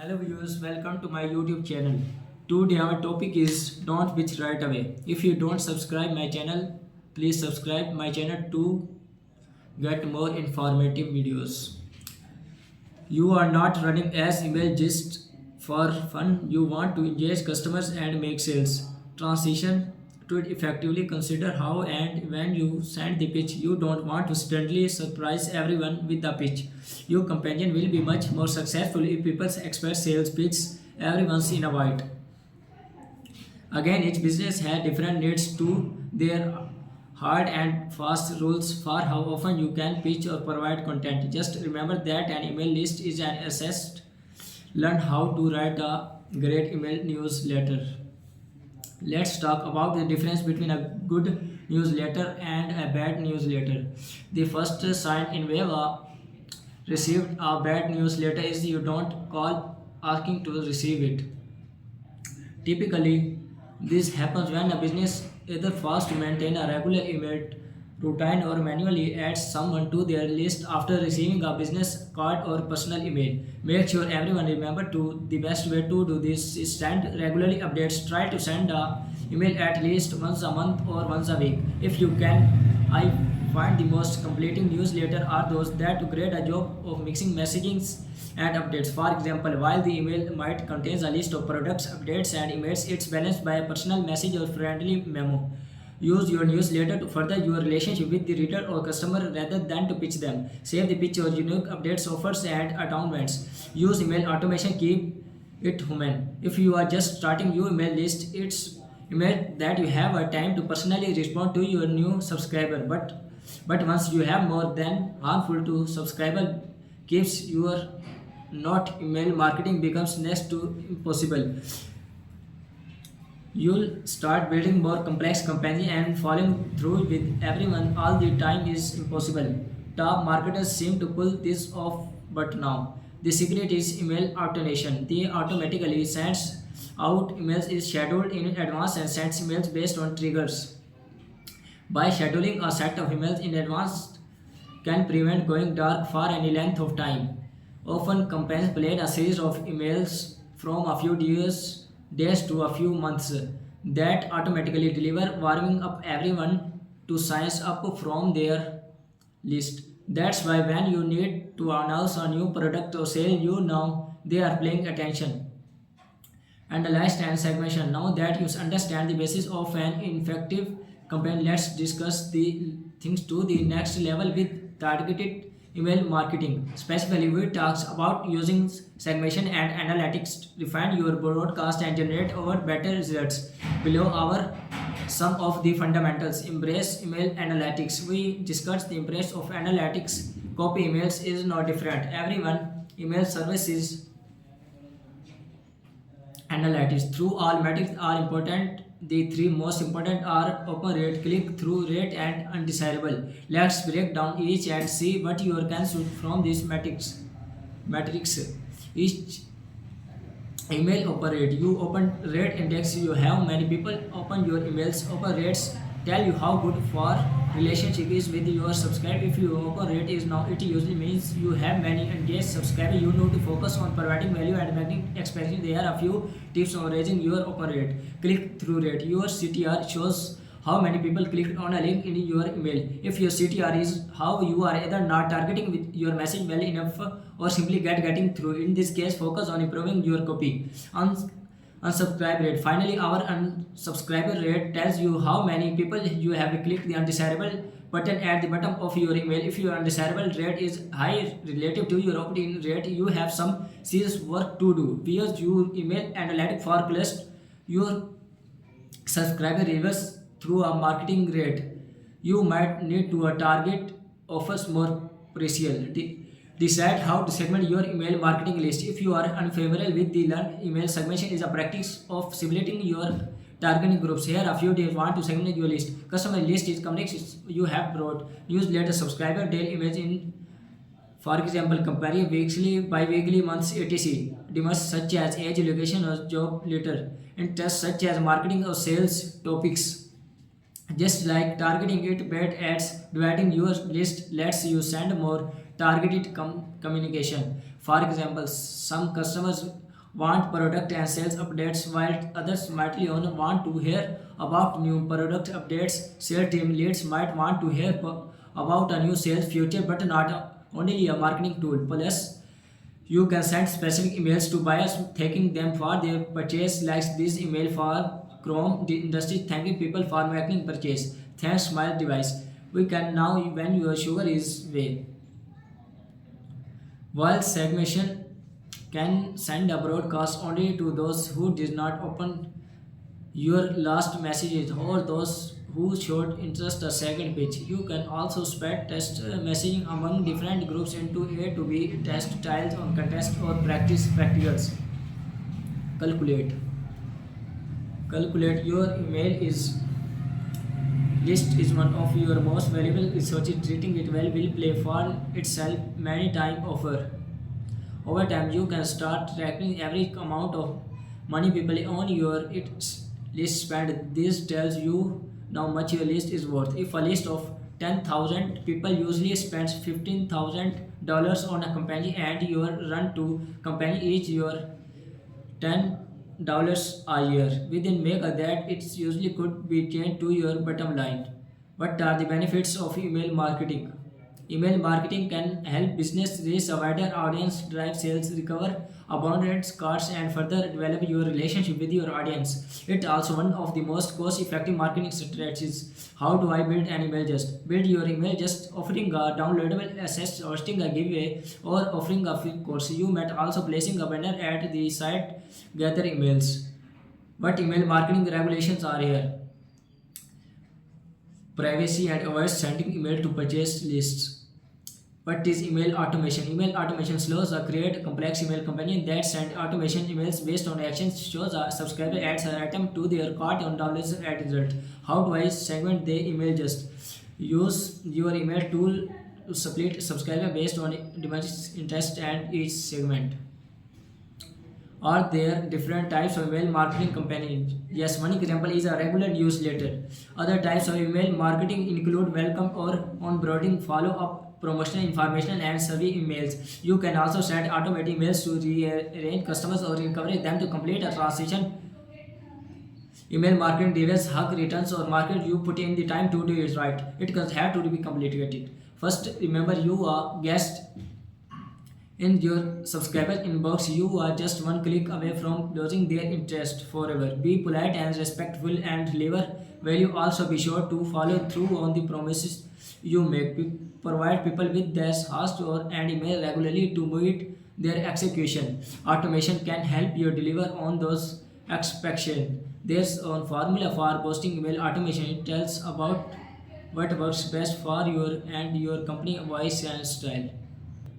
Hello viewers, welcome to my YouTube channel. Today our topic is don't bitch right away. If you don't subscribe my channel, please subscribe my channel to get more informative videos. You are not running as email just for fun. You want to engage customers and make sales. Transition to it effectively. Consider how and when you send the pitch. You don't want to suddenly surprise everyone with the pitch. Your companion will be much more successful if people expect sales pitch every once in a while. Again, each business has different needs to their hard and fast rules for how often you can pitch or provide content. Just remember that an email list is an asset. Learn how to write a great email newsletter. Let's talk about the difference between a good newsletter and a bad newsletter. The first sign in Weva received a bad newsletter is you don't call asking to receive it. Typically, this happens when a business either fails to maintain a regular email routine or manually adds someone to their list after receiving a business card or personal email. Make sure everyone remember to the best way to do this is send regularly updates. Try to send a email at least once a month or once a week. If you can, I find the most completing newsletter are those that do great a job of mixing messagings and updates. For example, while the email might contain a list of products, updates, and emails, it's balanced by a personal message or friendly memo. Use your newsletter to further your relationship with the reader or customer rather than to pitch them. Save the pitch or unique updates, offers, and announcements. Use email automation. Keep it human. If you are just starting your email list, it's email that you have a time to personally respond to your new subscriber. But once you have more than harmful to subscriber keeps your not email marketing becomes next to impossible. You'll start building more complex company and following through with everyone all the time is impossible. Top marketers seem to pull this off, but now the secret is email automation. They automatically sends out emails is scheduled in advance and sends emails based on triggers. By scheduling a set of emails in advance can prevent going dark for any length of time. Often companies plan a series of emails from a few days to a few months that automatically deliver warming up everyone to sign up from their list. That's why when you need to announce a new product or sale, you know they are paying attention. And the last and segmentation. Now that you understand the basis of an effective campaign, let's discuss the things to the next level with targeted email marketing. Specifically, we talks about using segmentation and analytics to refine your broadcast and generate our better results. Below our some of the fundamentals. Embrace email analytics. We discussed the embrace of analytics. Copy emails is no different. Everyone email services analytics through all metrics are important. The three most important are open rate, click through rate, and undesirable. Let's break down each and see what you can shoot from these metrics. Each email open rate. You open rate index. You have many people open your emails. Open rates tell you how good for relationship is with your subscriber. If your open rate is now, it usually means you have many engaged subscribers. You need to focus on providing value and making expansion. There are a few tips on raising your open rate. Click through rate. Your CTR shows how many people clicked on a link in your email. If your CTR is how you are either not targeting with your message well enough or simply getting through. In this case, focus on improving your copy. Unsubscribe rate. Finally, our unsubscriber rate tells you how many people you have clicked the undesirable button at the bottom of your email. If your undesirable rate is high relative to your opt-in rate, you have some serious work to do. Because your email analytic forecast your subscriber reviews through a marketing rate. You might need to target offers more precisely. Decide how to segment your email marketing list. If you are unfamiliar with the learn email segmentation is a practice of simulating your targeting groups. Here a few days want to segment your list. Customer list is communications you have brought. Newsletter subscriber daily image in for example compare weekly, bi-weekly, months etc. Demands such as age, location or job letter. Interests such as marketing or sales topics. Just like targeting it bad ads, dividing your list lets you send more targeted communication. For example, some customers want product and sales updates, while others might only want to hear about new product updates. Sales team leads might want to hear about a new sales feature, but not only a marketing tool. Plus, you can send specific emails to buyers thanking them for their purchase, like this email for Chrome the industry thanking people for making purchase. Thanks, smile device. We can now when your sugar is way. While segmentation can send a broadcast only to those who did not open your last messages or those who showed interest a second page. You can also spread test messaging among different groups into A to B test styles on contest or practice practicals. Calculate. Calculate your email is list is one of your most valuable resources. Treating it well will play for itself many times over. Over time, you can start tracking every amount of money people on your list spend. This tells you how much your list is worth. If a list of 10,000 people usually spends $15,000 on a company and your run to company each your $10 a year, within make that it usually could be changed to your bottom line. What are the benefits of email marketing? Email marketing can help business reach a wider audience, drive sales, recover abundant cards, and further develop your relationship with your audience. It's also one of the most cost-effective marketing strategies. How do I build an email list? Build your email list offering a downloadable access, hosting a giveaway, or offering a free course. You might also placing a banner at the site, gather emails. What email marketing regulations are here? Privacy and avoid sending email to purchase lists. What is email automation? Email automation slows or create a complex email companion that send automation emails based on actions, shows a subscriber adds an item to their cart and downloads an ad result. How do I segment the email? Just use your email tool to split subscriber based on device interest and each segment. Are there different types of email marketing campaigns? Yes, one example is a regular newsletter. Other types of email marketing include welcome or onboarding, follow-up, promotional information, and survey emails. You can also send automated emails to rearrange customers or encourage them to complete a transaction. Email marketing delivers hug returns or market you put in the time to do it right. It does have to be completed. First, remember you are guest in your subscriber inbox. You are just one click away from losing their interest forever. Be polite and respectful and deliver value. Also, be sure to follow through on the promises you make. Provide people with their host or and email regularly to meet their execution. Automation can help you deliver on those expectations. There's a formula for boosting email automation. It tells about what works best for your and your company voice and style.